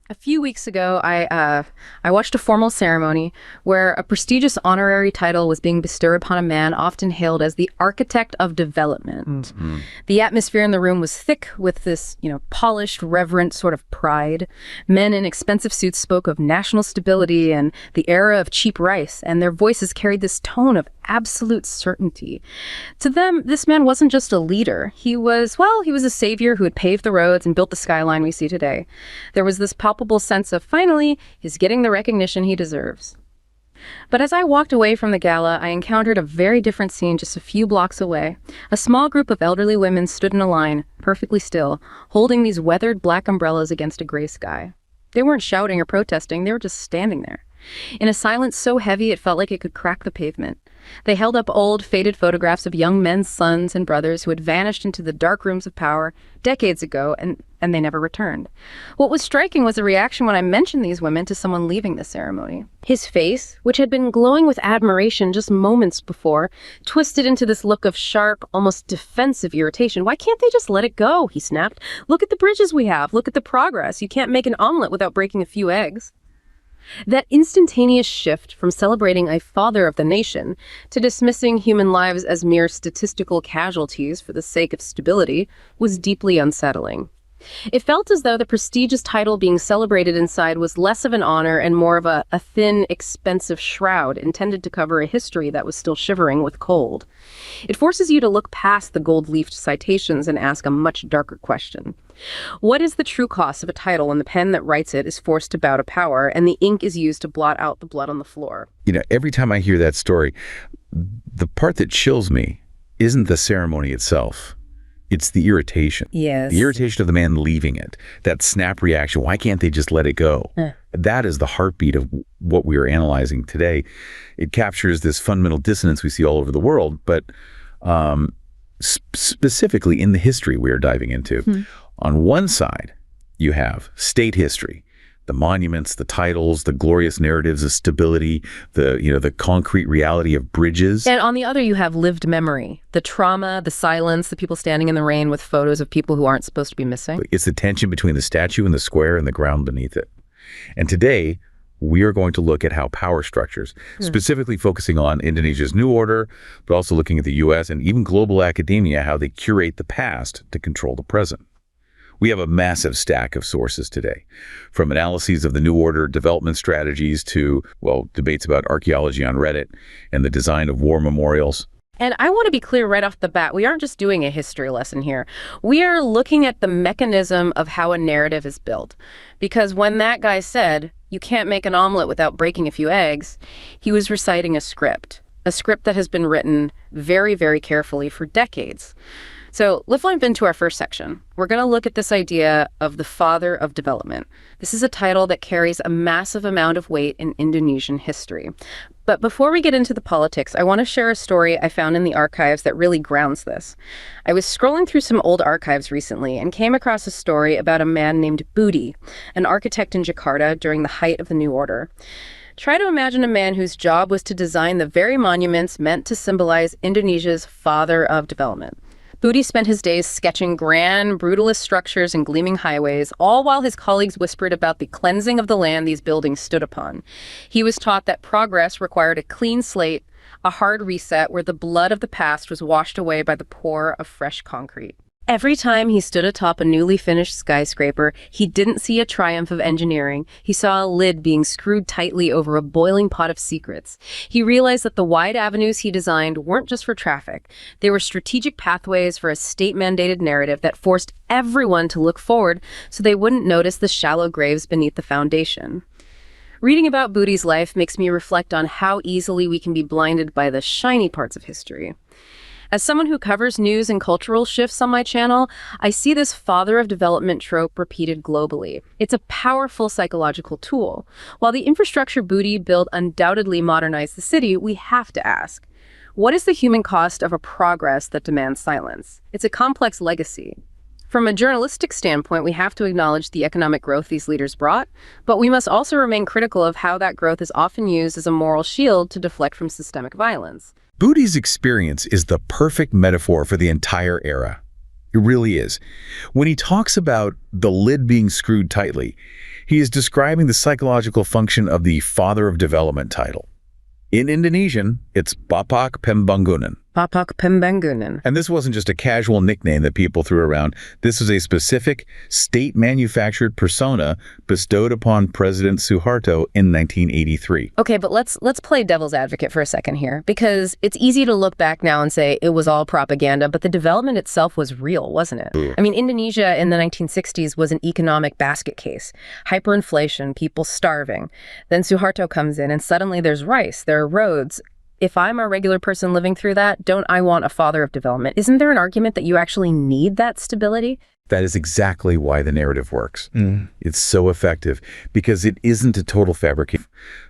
A few weeks ago, I watched a formal ceremony where a prestigious honorary title was being bestowed upon a man often hailed as the architect of development. The atmosphere in the room was thick with this, polished, reverent sort of pride. Men in expensive suits spoke of national stability and the era of cheap rice, and their voices carried this tone of absolute certainty. To them, this man wasn't just a leader. He was a savior who had paved the roads and built the skyline we see today. There was this palpable sense of, finally, he's getting the recognition he deserves. But as I walked away from the gala, I encountered a very different scene just a few blocks away. A small group of elderly women stood in a line, perfectly still, holding these weathered black umbrellas against a gray sky. They weren't shouting or protesting, they were just standing there, in a silence so heavy it felt like it could crack the pavement. They held up old, faded photographs of young men's sons and brothers who had vanished into the dark rooms of power decades ago, and they never returned. What was striking was the reaction when I mentioned these women to someone leaving the ceremony. His face, which had been glowing with admiration just moments before, twisted into this look of sharp, almost defensive irritation. "Why can't they just let it go?" he snapped. "Look at the bridges we have. Look at the progress. You can't make an omelet without breaking a few eggs." That instantaneous shift from celebrating a father of the nation to dismissing human lives as mere statistical casualties for the sake of stability was deeply unsettling. It felt as though the prestigious title being celebrated inside was less of an honor and more of a thin, expensive shroud intended to cover a history that was still shivering with cold. It forces you to look past the gold-leafed citations and ask a much darker question. What is the true cost of a title when the pen that writes it is forced to bow to power and the ink is used to blot out the blood on the floor? Every time I hear that story, the part that chills me isn't the ceremony itself. It's the irritation. Yes. The irritation of the man leaving it. That snap reaction. Why can't they just let it go? That is the heartbeat of what we are analyzing today. It captures this fundamental dissonance we see all over the world, but specifically in the history we are diving into. On one side, you have state history, the monuments, the titles, the glorious narratives of stability, the concrete reality of bridges. And on the other, you have lived memory, the trauma, the silence, the people standing in the rain with photos of people who aren't supposed to be missing. It's the tension between the statue and the square and the ground beneath it. And today, we are going to look at how power structures, specifically focusing on Indonesia's new order, but also looking at the U.S. and even global academia, how they curate the past to control the present. We have a massive stack of sources today, from analyses of the New Order development strategies to, debates about archaeology on Reddit and the design of war memorials. And I want to be clear right off the bat, we aren't just doing a history lesson here. We are looking at the mechanism of how a narrative is built. Because when that guy said, "You can't make an omelet without breaking a few eggs," he was reciting a script that has been written very, very carefully for decades. So let's jump into our first section. We're going to look at this idea of the father of development. This is a title that carries a massive amount of weight in Indonesian history. But before we get into the politics, I want to share a story I found in the archives that really grounds this. I was scrolling through some old archives recently and came across a story about a man named Budi, an architect in Jakarta during the height of the New Order. Try to imagine a man whose job was to design the very monuments meant to symbolize Indonesia's father of development. Budi spent his days sketching grand, brutalist structures and gleaming highways, all while his colleagues whispered about the cleansing of the land these buildings stood upon. He was taught that progress required a clean slate, a hard reset where the blood of the past was washed away by the pour of fresh concrete. Every time he stood atop a newly finished skyscraper, he didn't see a triumph of engineering. He saw a lid being screwed tightly over a boiling pot of secrets. He realized that the wide avenues he designed weren't just for traffic. They were strategic pathways for a state-mandated narrative that forced everyone to look forward so they wouldn't notice the shallow graves beneath the foundation. Reading about Budi's life makes me reflect on how easily we can be blinded by the shiny parts of history. As someone who covers news and cultural shifts on my channel, I see this father of development trope repeated globally. It's a powerful psychological tool. While the infrastructure Budi built undoubtedly modernized the city, we have to ask, what is the human cost of a progress that demands silence? It's a complex legacy. From a journalistic standpoint, we have to acknowledge the economic growth these leaders brought, but we must also remain critical of how that growth is often used as a moral shield to deflect from systemic violence. Budi's experience is the perfect metaphor for the entire era. It really is. When he talks about the lid being screwed tightly, he is describing the psychological function of the father of development title. In Indonesian, it's Bapak Pembangunan. Bapak Pembangunan. And this wasn't just a casual nickname that people threw around. This was a specific state-manufactured persona bestowed upon President Suharto in 1983. Okay, but let's play devil's advocate for a second here, because it's easy to look back now and say it was all propaganda, but the development itself was real, wasn't it? I mean, Indonesia in the 1960s was an economic basket case. Hyperinflation, people starving. Then Suharto comes in and suddenly there's rice, there are roads. If I'm a regular person living through that, don't I want a father of development? Isn't there an argument that you actually need that stability? That is exactly why the narrative works. It's so effective because it isn't a total fabrication.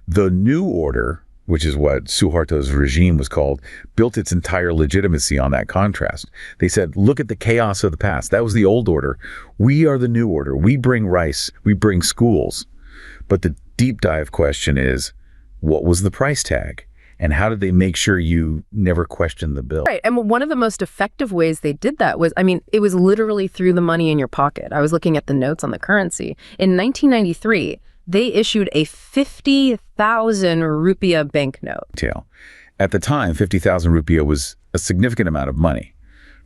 The New Order, which is what Suharto's regime was called, built its entire legitimacy on that contrast. They said, look at the chaos of the past. That was the old order. We are the new order. We bring rice. We bring schools. But the deep dive question is, what was the price tag? And how did they make sure you never question the bill? Right. And one of the most effective ways they did that was, I mean, it was literally through the money in your pocket. I was looking at the notes on the currency. In 1993, they issued a 50,000 rupiah banknote. At the time, 50,000 rupiah was a significant amount of money.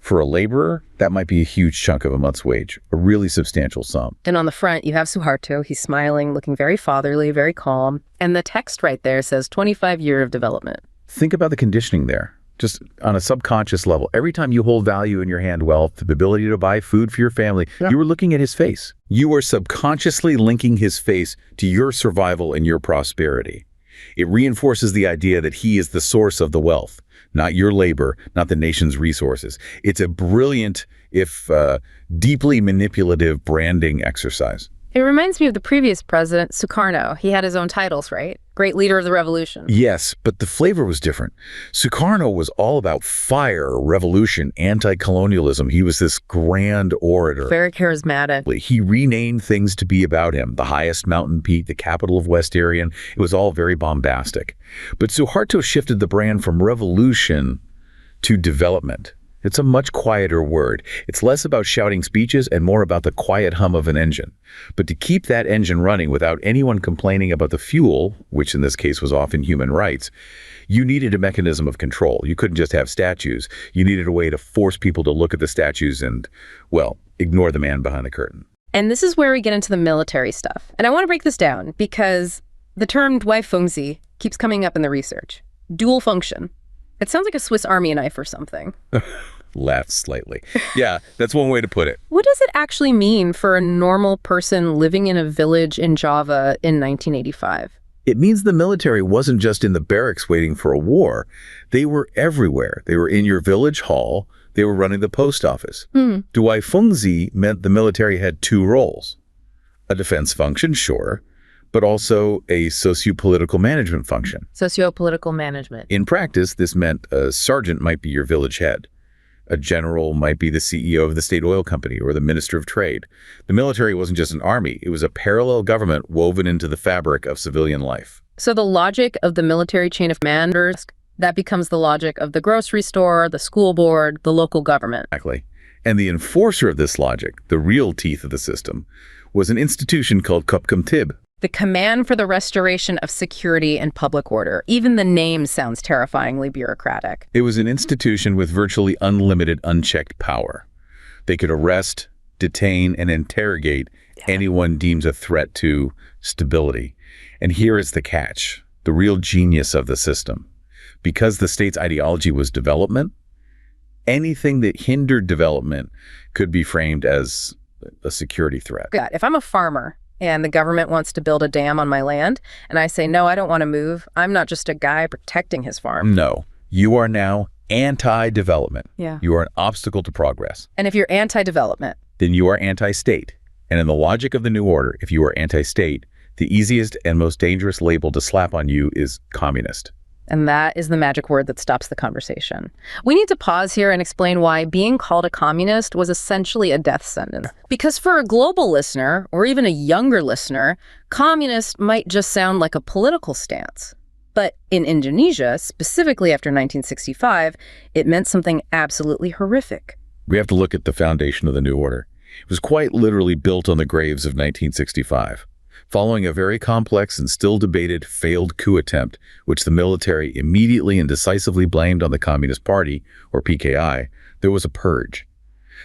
For a laborer, that might be a huge chunk of a month's wage, a really substantial sum. And on the front, you have Suharto. He's smiling, looking very fatherly, very calm. And the text right there says 25 year of development. Think about the conditioning there, just on a subconscious level. Every time you hold value in your hand, wealth, the ability to buy food for your family, you were looking at his face. You are subconsciously linking his face to your survival and your prosperity. It reinforces the idea that he is the source of the wealth, not your labor, not the nation's resources. It's a brilliant, if deeply manipulative branding exercise. It reminds me of the previous president, Sukarno. He had his own titles, right? Great leader of the revolution. Yes, but the flavor was different. Sukarno was all about fire, revolution, anti-colonialism. He was this grand orator. Very charismatic. He renamed things to be about him. The highest mountain peak, the capital of West Arian. It was all very bombastic. But Suharto shifted the brand from revolution to development. It's a much quieter word. It's less about shouting speeches and more about the quiet hum of an engine. But to keep that engine running without anyone complaining about the fuel, which in this case was often human rights, you needed a mechanism of control. You couldn't just have statues. You needed a way to force people to look at the statues and, well, ignore the man behind the curtain. And this is where we get into the military stuff. And I want to break this down because the term Dwifungsi keeps coming up in the research. Dual function. It sounds like a Swiss Army knife or something. Laughed slightly. Yeah, that's one way to put it. What does it actually mean for a normal person living in a village in Java in 1985? It means the military wasn't just in the barracks waiting for a war. They were everywhere. They were in your village hall. They were running the post office. Dwifungsi meant the military had two roles. A defense function, sure, but also a socio-political management function. Socio-political management. In practice, this meant a sergeant might be your village head. A general might be the CEO of the state oil company or the minister of trade. The military wasn't just an army. It was a parallel government woven into the fabric of civilian life. So the logic of the military chain of commanders, that becomes the logic of the grocery store, the school board, the local government. Exactly. And the enforcer of this logic, the real teeth of the system, was an institution called Kopkamtib. The Command for the Restoration of Security and Public Order. Even the name sounds terrifyingly bureaucratic. It was an institution with virtually unlimited, unchecked power. They could arrest, detain, and interrogate anyone deemed a threat to stability. And here is the catch, the real genius of the system. Because the state's ideology was development, anything that hindered development could be framed as a security threat. God, if I'm a farmer and the government wants to build a dam on my land, and I say, no, I don't want to move, I'm not just a guy protecting his farm. No, you are now anti-development. Yeah. You are an obstacle to progress. And if you're anti-development, then you are anti-state. And in the logic of the New Order, if you are anti-state, the easiest and most dangerous label to slap on you is communist. And that is the magic word that stops the conversation. We need to pause here and explain why being called a communist was essentially a death sentence. Because for a global listener, or even a younger listener, communist might just sound like a political stance. But in Indonesia, specifically after 1965, it meant something absolutely horrific. We have to look at the foundation of the New Order. It was quite literally built on the graves of 1965. Following a very complex and still debated failed coup attempt, which the military immediately and decisively blamed on the Communist Party, or PKI, there was a purge.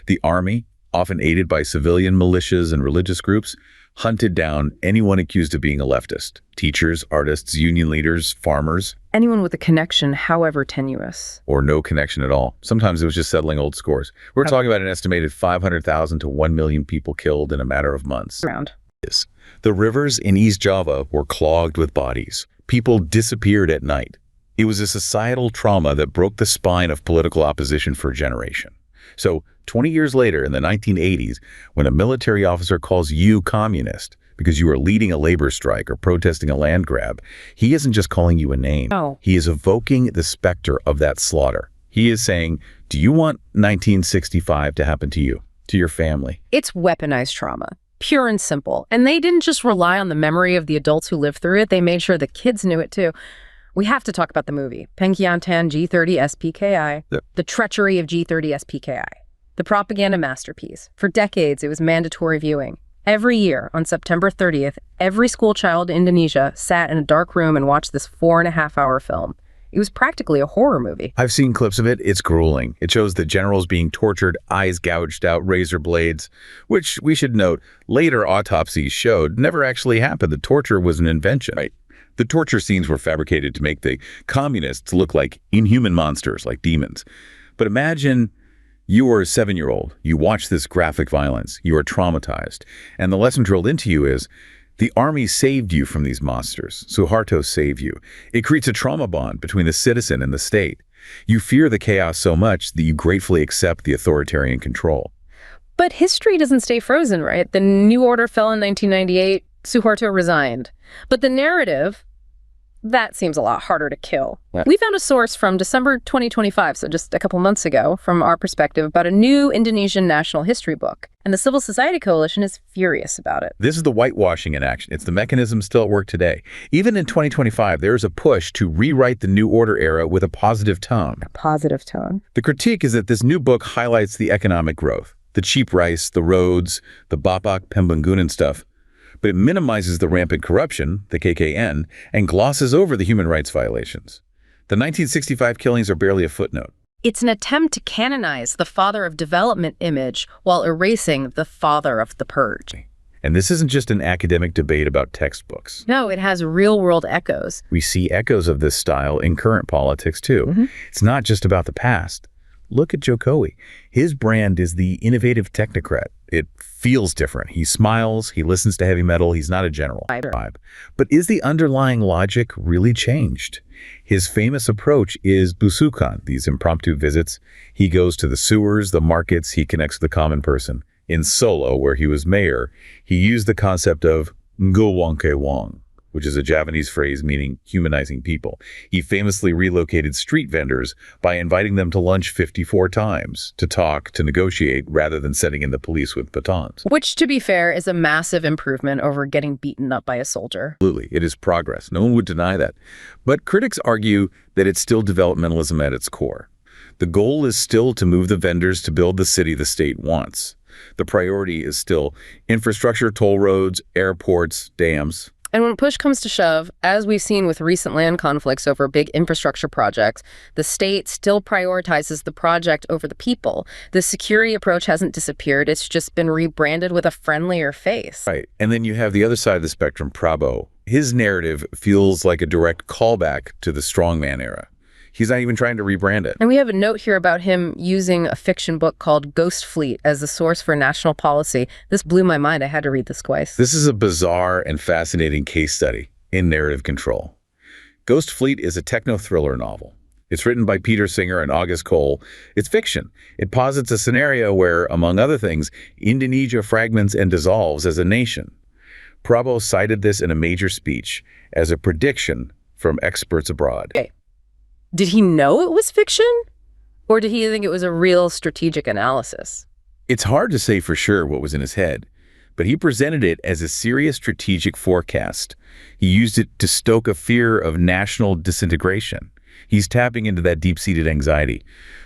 The army, often aided by civilian militias and religious groups, hunted down anyone accused of being a leftist. Teachers, artists, union leaders, farmers. Anyone with a connection, however tenuous. Or no connection at all. Sometimes it was just settling old scores. We're talking about an estimated 500,000 to 1 million people killed in a matter of months. The rivers in East Java were clogged with bodies. People disappeared at night. It was a societal trauma that broke the spine of political opposition for a generation. So 20 years later, in the 1980s, when a military officer calls you communist because you are leading a labor strike or protesting a land grab, he isn't just calling you a name. No. He is evoking the specter of that slaughter. He is saying, do you want 1965 to happen to you, to your family? It's weaponized trauma, pure and simple. And they didn't just rely on the memory of the adults who lived through it. They made sure the kids knew it too. We have to talk about the movie, Pengyantan G30 SPKI, The Treachery of G30 SPKI, the propaganda masterpiece. For decades, it was mandatory viewing. Every year, on September 30th, every school child in Indonesia sat in a dark room and watched this 4.5-hour film. It was practically a horror movie. I've seen clips of it. It's grueling. It shows the generals being tortured, eyes gouged out, razor blades, which we should note, later autopsies showed never actually happened. The torture was an invention. Right. The torture scenes were fabricated to make the communists look like inhuman monsters, like demons. But imagine you are a 7-year-old. You watch this graphic violence. You are traumatized. And the lesson drilled into you is the army saved you from these monsters. Suharto saved you. It creates a trauma bond between the citizen and the state. You fear the chaos so much that you gratefully accept the authoritarian control. But history doesn't stay frozen, right? The New Order fell in 1998. Suharto resigned. But the narrative, that seems a lot harder to kill. Yeah. We found a source from December 2025, so just a couple months ago, from our perspective, about a new Indonesian national history book. And the Civil Society Coalition is furious about it. This is the whitewashing in action. It's the mechanism still at work today. Even in 2025, there is a push to rewrite the New Order era with a positive tone. A positive tone. The critique is that this new book highlights the economic growth, the cheap rice, the roads, the Bapak Pembangunan stuff, but it minimizes the rampant corruption, the KKN, and glosses over the human rights violations. The 1965 killings are barely a footnote. It's an attempt to canonize the father of development image while erasing the father of the purge. And this isn't just an academic debate about textbooks. No, it has real-world echoes. We see echoes of this style in current politics, too. Mm-hmm. It's not just about the past. Look at Jokowi. His brand is the innovative technocrat. It feels different. He smiles, he listens to heavy metal, he's not a general vibe. But is the underlying logic really changed? His famous approach is busukan, these impromptu visits. He goes to the sewers, the markets, he connects with the common person. In Solo, where he was mayor, he used the concept of ngowangke wong, which is a Javanese phrase meaning humanizing people. He famously relocated street vendors by inviting them to lunch 54 times, to talk, to negotiate, rather than setting in the police with batons. Which, to be fair, is a massive improvement over getting beaten up by a soldier. Absolutely. It is progress. No one would deny that. But critics argue that it's still developmentalism at its core. The goal is still to move the vendors to build the city the state wants. The priority is still infrastructure, toll roads, airports, dams. And when push comes to shove, as we've seen with recent land conflicts over big infrastructure projects, the state still prioritizes the project over the people. The security approach hasn't disappeared. It's just been rebranded with a friendlier face. Right. And then you have the other side of the spectrum, Prabowo. His narrative feels like a direct callback to the strongman era. He's not even trying to rebrand it. And we have a note here about him using a fiction book called Ghost Fleet as a source for national policy. This blew my mind. I had to read this twice. This is a bizarre and fascinating case study in narrative control. Ghost Fleet is a techno-thriller novel. It's written by Peter Singer and August Cole. It's fiction. It posits a scenario where, among other things, Indonesia fragments and dissolves as a nation. Prabowo cited this in a major speech as a prediction from experts abroad. Okay. Did he know it was fiction? Or did he think it was a real strategic analysis? It's hard to say for sure what was in his head, but he presented it as a serious strategic forecast. He used it to stoke a fear of national disintegration. He's tapping into that deep-seated anxiety.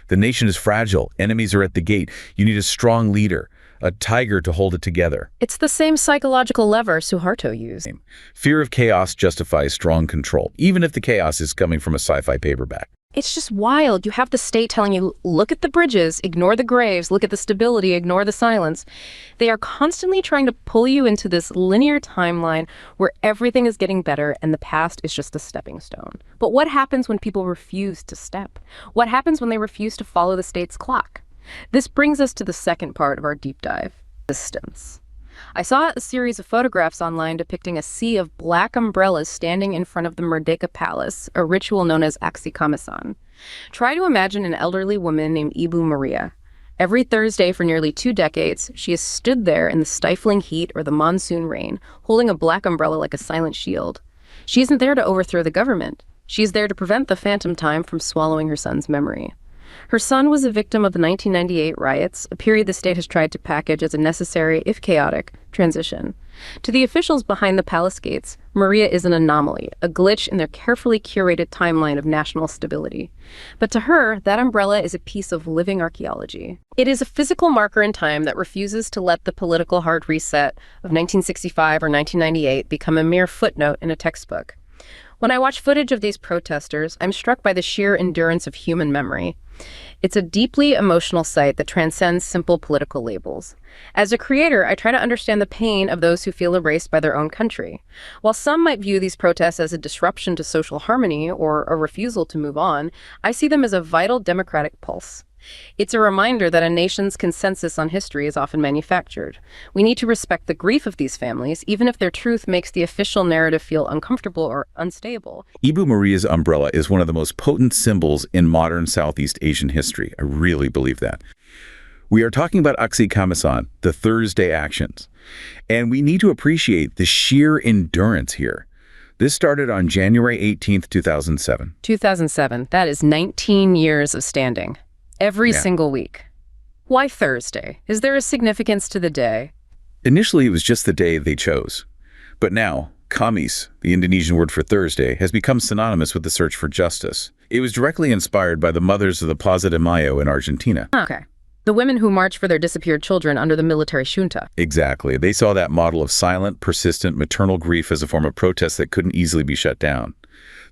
The nation is fragile. Enemies are at the gate. You need a strong leader, a tiger to hold it together. It's the same psychological lever Suharto used. Fear of chaos justifies strong control, even if the chaos is coming from a sci-fi paperback. It's just wild. You have the state telling you, look at the bridges, ignore the graves, look at the stability, ignore the silence. They are constantly trying to pull you into this linear timeline where everything is getting better and the past is just a stepping stone. But what happens when people refuse to step? What happens when they refuse to follow the state's clock? This brings us to the second part of our deep dive, resistance. I saw a series of photographs online depicting a sea of black umbrellas standing in front of the Merdeka Palace, a ritual known as Aksi Kamisan. Try to imagine an elderly woman named Ibu Maria. Every Thursday for nearly 2 decades, she has stood there in the stifling heat or the monsoon rain, holding a black umbrella like a silent shield. She isn't there to overthrow the government. She's there to prevent the phantom time from swallowing her son's memory. Her son was a victim of the 1998 riots, a period the state has tried to package as a necessary, if chaotic, transition. To the officials behind the palace gates, Maria is an anomaly, a glitch in their carefully curated timeline of national stability. But to her, that umbrella is a piece of living archaeology. It is a physical marker in time that refuses to let the political hard reset of 1965 or 1998 become a mere footnote in a textbook. When I watch footage of these protesters, I'm struck by the sheer endurance of human memory. It's a deeply emotional sight that transcends simple political labels. As a creator, I try to understand the pain of those who feel erased by their own country. While some might view these protests as a disruption to social harmony or a refusal to move on, I see them as a vital democratic pulse. It's a reminder that a nation's consensus on history is often manufactured. We need to respect the grief of these families, even if their truth makes the official narrative feel uncomfortable or unstable. Ibu Maria's umbrella is one of the most potent symbols in modern Southeast Asian history. I really believe that. We are talking about Aksi Kamisan, the Thursday actions. And we need to appreciate the sheer endurance here. This started on January 18th, 2007. 2007. That is 19 years of standing. Every single week. Why Thursday? Is there a significance to the day? Initially, it was just the day they chose. But now, Kamis, the Indonesian word for Thursday, has become synonymous with the search for justice. It was directly inspired by the mothers of the Plaza de Mayo in Argentina. Okay. The women who marched for their disappeared children under the military junta. Exactly. They saw that model of silent, persistent, maternal grief as a form of protest that couldn't easily be shut down.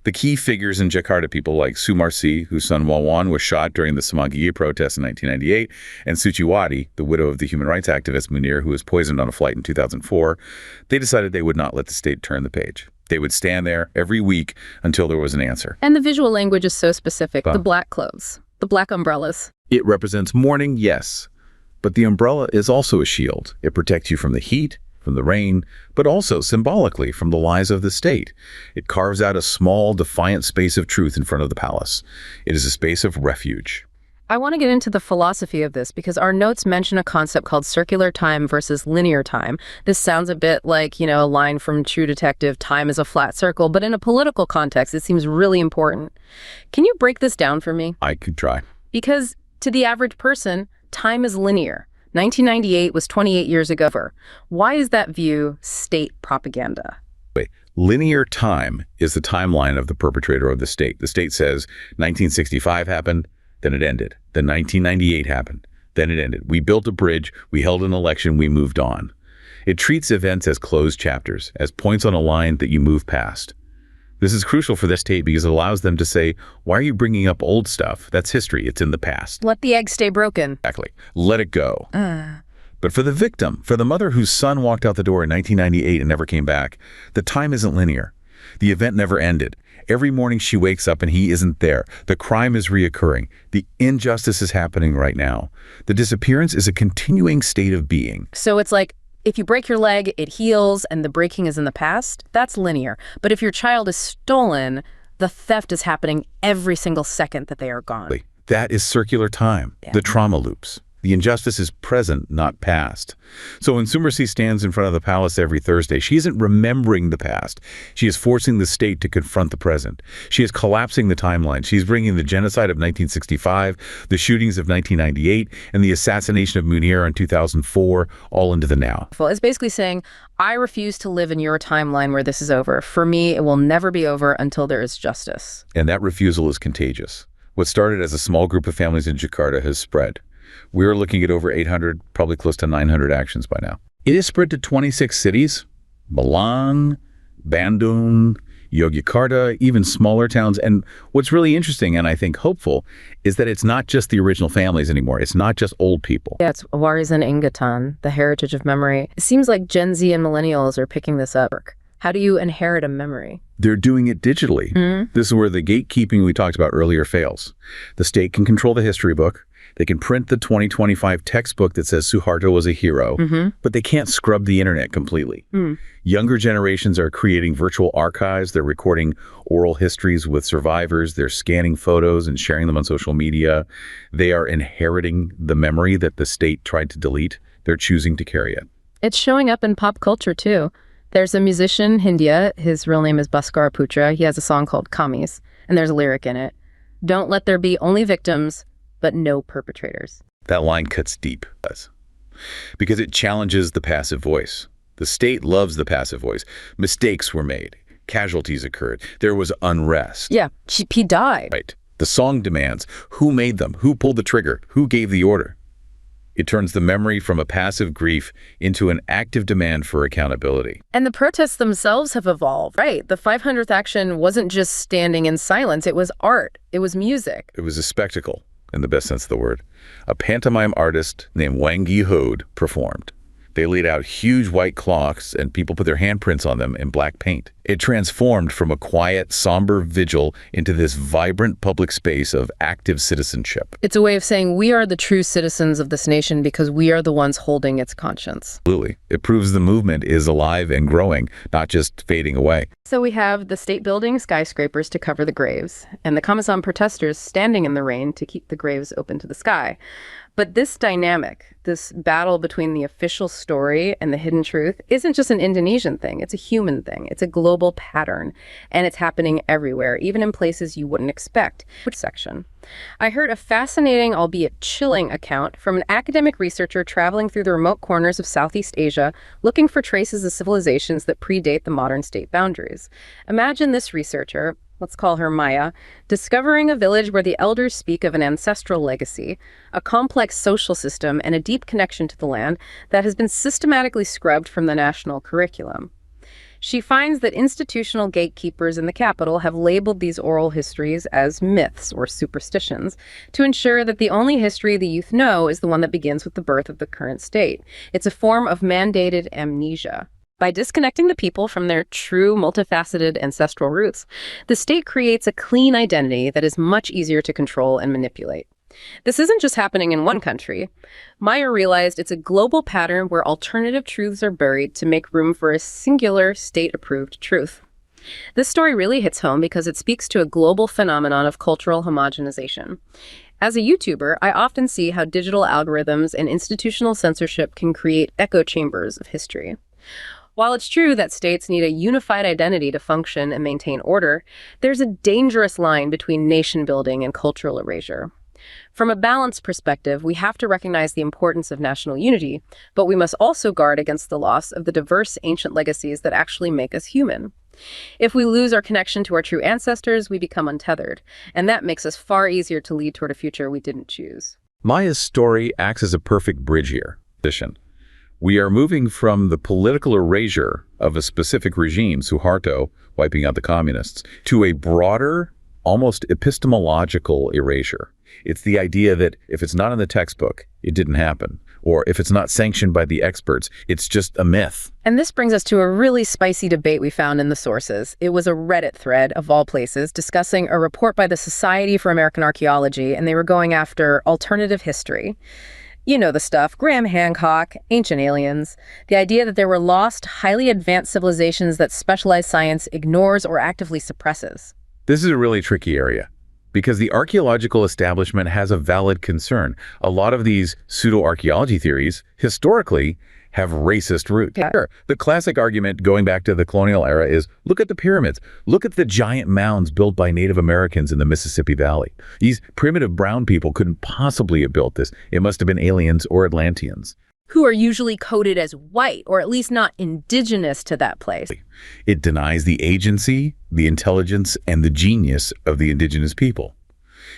The key figures in Jakarta, people like Sumarsi, whose son Wawan was shot during the Semanggi protests in 1998, and Suciwati, the widow of the human rights activist Munir, who was poisoned on a flight in 2004, they decided they would not let the state turn the page. They would stand there every week until there was an answer. And the visual language is so specific. The black clothes, the black umbrellas. It represents mourning, yes, but the umbrella is also a shield. It protects you from the heat, from the rain, but also symbolically from the lies of the state. It carves out a small, defiant space of truth in front of the palace. It is a space of refuge. I want to get into the philosophy of this because our notes mention a concept called circular time versus linear time. This sounds a bit like, a line from True Detective, time is a flat circle, but in a political context, it seems really important. Can you break this down for me? I could try. Because to the average person, time is linear. 1998 was 28 years ago. Why is that view state propaganda? Wait, linear time is the timeline of the perpetrator of the state. The state says 1965 happened, then it ended. Then 1998 happened, then it ended. We built a bridge, we held an election, we moved on. It treats events as closed chapters, as points on a line that you move past. This is crucial for the state because it allows them to say, why are you bringing up old stuff? That's history. It's in the past. Let the egg stay broken. Exactly. Let it go. But for the victim, for the mother whose son walked out the door in 1998 and never came back, the time isn't linear. The event never ended. Every morning she wakes up and he isn't there. The crime is reoccurring. The injustice is happening right now. The disappearance is a continuing state of being. So it's like, if you break your leg, it heals, and the breaking is in the past, that's linear. But if your child is stolen, the theft is happening every single second that they are gone. That is circular time, the trauma loops. The injustice is present, not past. So when Sumersi stands in front of the palace every Thursday, she isn't remembering the past. She is forcing the state to confront the present. She is collapsing the timeline. She's bringing the genocide of 1965, the shootings of 1998, and the assassination of Munir in 2004 all into the now. Well, it's basically saying, I refuse to live in your timeline where this is over. For me, it will never be over until there is justice. And that refusal is contagious. What started as a small group of families in Jakarta has spread. We're looking at over 800, probably close to 900 actions by now. It is spread to 26 cities, Malang, Bandung, Yogyakarta, even smaller towns. And what's really interesting, and I think hopeful, is that it's not just the original families anymore. It's not just old people. Yeah, it's Warisan Ingatan, the heritage of memory. It seems like Gen Z and millennials are picking this up. How do you inherit a memory? They're doing it digitally. This is where the gatekeeping we talked about earlier fails. The state can control the history book. They can print the 2025 textbook that says Suharto was a hero, but they can't scrub the internet completely. Younger generations are creating virtual archives. They're recording oral histories with survivors. They're scanning photos and sharing them on social media. They are inheriting the memory that the state tried to delete. They're choosing to carry it. It's showing up in pop culture, too. There's a musician, Hindia. His real name is Bhaskara Putra. He has a song called Kamis, and there's a lyric in it. Don't let there be only victims, but no perpetrators. That line cuts deep, because it challenges the passive voice. The state loves the passive voice. Mistakes were made. Casualties occurred. There was unrest. Yeah, he died. Right. The song demands who made them, who pulled the trigger, who gave the order. It turns the memory from a passive grief into an active demand for accountability. And the protests themselves have evolved, right? The 500th action wasn't just standing in silence. It was art. It was music. It was a spectacle, in the best sense of the word. A pantomime artist named Wang Yihode performed. They laid out huge white cloths and people put their handprints on them in black paint. It transformed from a quiet, somber vigil into this vibrant public space of active citizenship. It's a way of saying we are the true citizens of this nation because we are the ones holding its conscience. Absolutely. It proves the movement is alive and growing, not just fading away. So we have the state building skyscrapers to cover the graves, and the Kamisan protesters standing in the rain to keep the graves open to the sky. But this dynamic, this battle between the official story and the hidden truth, isn't just an Indonesian thing. It's a human thing. It's a global pattern, and it's happening everywhere, even in places you wouldn't expect. Which section? I heard a fascinating, albeit chilling, account from an academic researcher traveling through the remote corners of Southeast Asia, looking for traces of civilizations that predate the modern state boundaries. Imagine this researcher, let's call her Maya, discovering a village where the elders speak of an ancestral legacy, a complex social system, and a deep connection to the land that has been systematically scrubbed from the national curriculum. She finds that institutional gatekeepers in the capital have labeled these oral histories as myths or superstitions to ensure that the only history the youth know is the one that begins with the birth of the current state. It's a form of mandated amnesia. By disconnecting the people from their true, multifaceted ancestral roots, the state creates a clean identity that is much easier to control and manipulate. This isn't just happening in one country. Maya realized it's a global pattern where alternative truths are buried to make room for a singular, state-approved truth. This story really hits home because it speaks to a global phenomenon of cultural homogenization. As a YouTuber, I often see how digital algorithms and institutional censorship can create echo chambers of history. While it's true that states need a unified identity to function and maintain order, there's a dangerous line between nation building and cultural erasure. From a balanced perspective, we have to recognize the importance of national unity, but we must also guard against the loss of the diverse ancient legacies that actually make us human. If we lose our connection to our true ancestors, we become untethered, and that makes us far easier to lead toward a future we didn't choose. Maya's story acts as a perfect bridge here. We are moving from the political erasure of a specific regime, Suharto, wiping out the communists, to a broader, almost epistemological erasure. It's the idea that if it's not in the textbook, it didn't happen. Or if it's not sanctioned by the experts, it's just a myth. And this brings us to a really spicy debate we found in the sources. It was a Reddit thread, of all places, discussing a report by the Society for American Archaeology, and they were going after alternative history. You know the stuff, Graham Hancock, ancient aliens, the idea that there were lost, highly advanced civilizations that specialized science ignores or actively suppresses. This is a really tricky area. because the archaeological establishment has a valid concern. A lot of these pseudo-archaeology theories, historically, have racist roots. Yeah. Sure. The classic argument going back to the colonial era is, look at the pyramids. Look at the giant mounds built by Native Americans in the Mississippi Valley. These primitive brown people couldn't possibly have built this. It must have been aliens or Atlanteans. Who are usually coded as white, or at least not indigenous to that place. It denies the agency, the intelligence, and the genius of the indigenous people.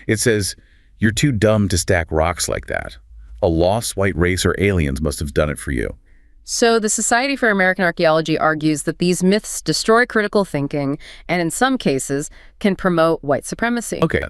It says, you're too dumb to stack rocks like that. A lost white race or aliens must have done it for you. So the Society for American Archaeology argues that these myths destroy critical thinking and in some cases can promote white supremacy. Okay,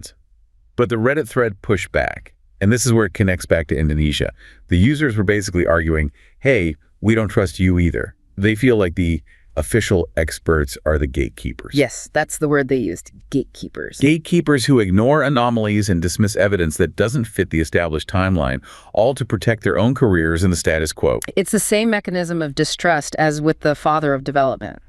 but the Reddit thread pushed back. And this is where it connects back to Indonesia. The users were basically arguing, hey, we don't trust you either. They feel like the official experts are the gatekeepers. Yes, that's the word they used, gatekeepers. Gatekeepers who ignore anomalies and dismiss evidence that doesn't fit the established timeline, all to protect their own careers and the status quo. It's the same mechanism of distrust as with the father of development.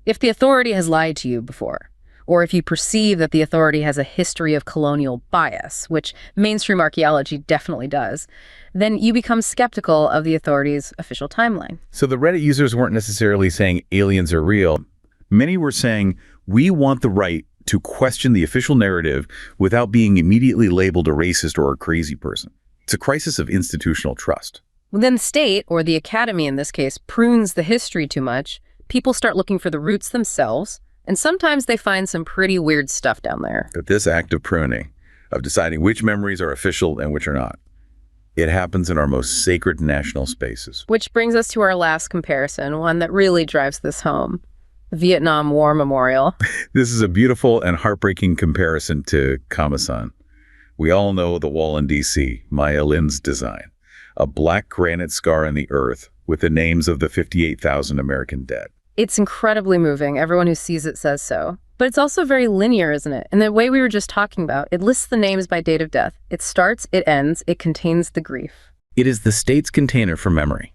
If the authority has lied to you before, or if you perceive that the authority has a history of colonial bias, which mainstream archaeology definitely does, then you become skeptical of the authority's official timeline. So the Reddit users weren't necessarily saying aliens are real. Many were saying, we want the right to question the official narrative without being immediately labeled a racist or a crazy person. It's a crisis of institutional trust. When the state, or the academy in this case, prunes the history too much, people start looking for the roots themselves, and sometimes they find some pretty weird stuff down there. But this act of pruning, of deciding which memories are official and which are not, it happens in our most sacred national spaces. Which brings us to our last comparison, one that really drives this home. The Vietnam War Memorial. This is a beautiful and heartbreaking comparison to Kamisan. We all know the wall in D.C., Maya Lin's design. A black granite scar in the earth with the names of the 58,000 American dead. It's incredibly moving. Everyone who sees it says so. But it's also very linear, isn't it? In the way we were just talking about, it lists the names by date of death. It starts, it ends, it contains the grief. It is the state's container for memory.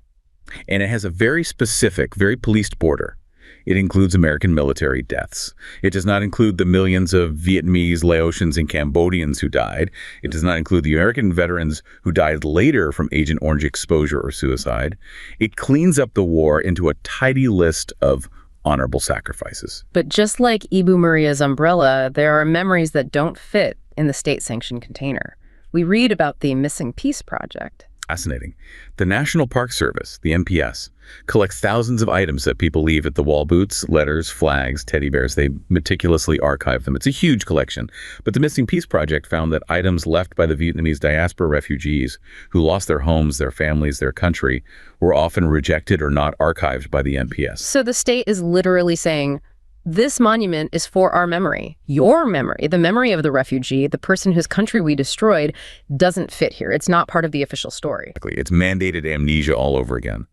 And it has a very specific, very policed border. It includes American military deaths. It does not include the millions of Vietnamese, Laotians, and Cambodians who died. It does not include the American veterans who died later from Agent Orange exposure or suicide. It cleans up the war into a tidy list of honorable sacrifices. But just like Ibu Maria's umbrella, there are memories that don't fit in the state-sanctioned container. We read about the Missing Peace Project. Fascinating. The National Park Service, the NPS, collects thousands of items that people leave at the wall: boots, letters, flags, teddy bears. They meticulously archive them. It's a huge collection. But the Missing Peace Project found that items left by the Vietnamese diaspora refugees who lost their homes, their families, their country, were often rejected or not archived by the NPS. So the state is literally saying, this monument is for our memory. Your memory, the memory of the refugee, the person whose country we destroyed, doesn't fit here. It's not part of the official story. It's mandated amnesia all over again.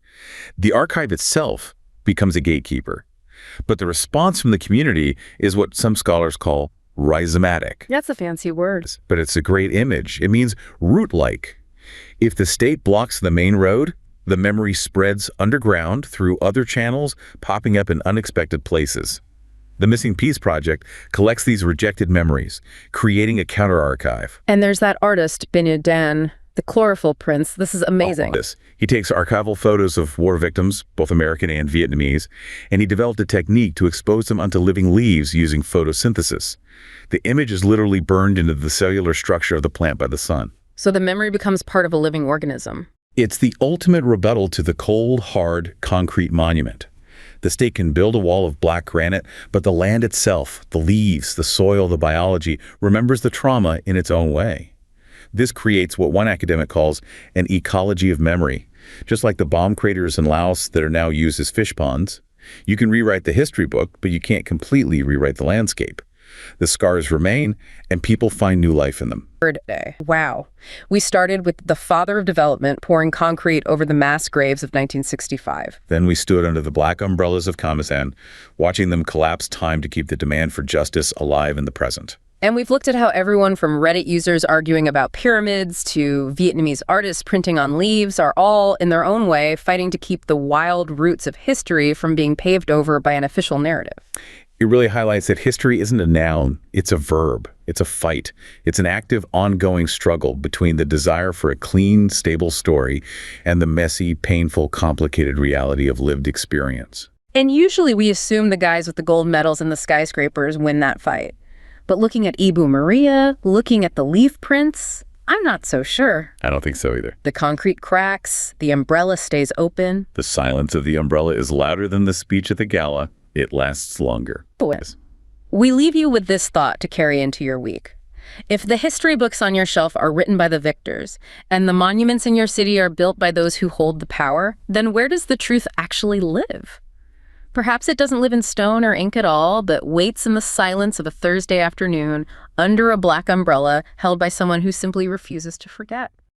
The archive itself becomes a gatekeeper. But the response from the community is what some scholars call rhizomatic. That's a fancy word. But it's a great image. It means root-like. If the state blocks the main road, the memory spreads underground through other channels, popping up in unexpected places. The Missing Peace Project collects these rejected memories, creating a counter-archive. And there's that artist, Binu Dan, the chlorophyll prints. This is amazing. He takes archival photos of war victims, both American and Vietnamese, and he developed a technique to expose them onto living leaves using photosynthesis. The image is literally burned into the cellular structure of the plant by the sun. So the memory becomes part of a living organism. It's the ultimate rebuttal to the cold, hard, concrete monument. The state can build a wall of black granite, but the land itself, the leaves, the soil, the biology, remembers the trauma in its own way. This creates what one academic calls an ecology of memory. Just like the bomb craters in Laos that are now used as fish ponds, you can rewrite the history book, but you can't completely rewrite the landscape. The scars remain, and people find new life in them. Day. Wow. We started with the father of development pouring concrete over the mass graves of 1965. Then we stood under the black umbrellas of Kamisan, watching them collapse time to keep the demand for justice alive in the present. And we've looked at how everyone from Reddit users arguing about pyramids to Vietnamese artists printing on leaves are all, in their own way, fighting to keep the wild roots of history from being paved over by an official narrative. It really highlights that history isn't a noun, it's a verb. It's a fight. It's an active, ongoing struggle between the desire for a clean, stable story and the messy, painful, complicated reality of lived experience. And usually we assume the guys with the gold medals and the skyscrapers win that fight. But looking at Ibu Maria, looking at the leaf prints, I'm not so sure. I don't think so either. The concrete cracks, the umbrella stays open. The silence of the umbrella is louder than the speech at the gala. It lasts longer. Yes. We leave you with this thought to carry into your week. If the history books on your shelf are written by the victors, and the monuments in your city are built by those who hold the power, then where does the truth actually live? Perhaps it doesn't live in stone or ink at all, but waits in the silence of a Thursday afternoon under a black umbrella held by someone who simply refuses to forget.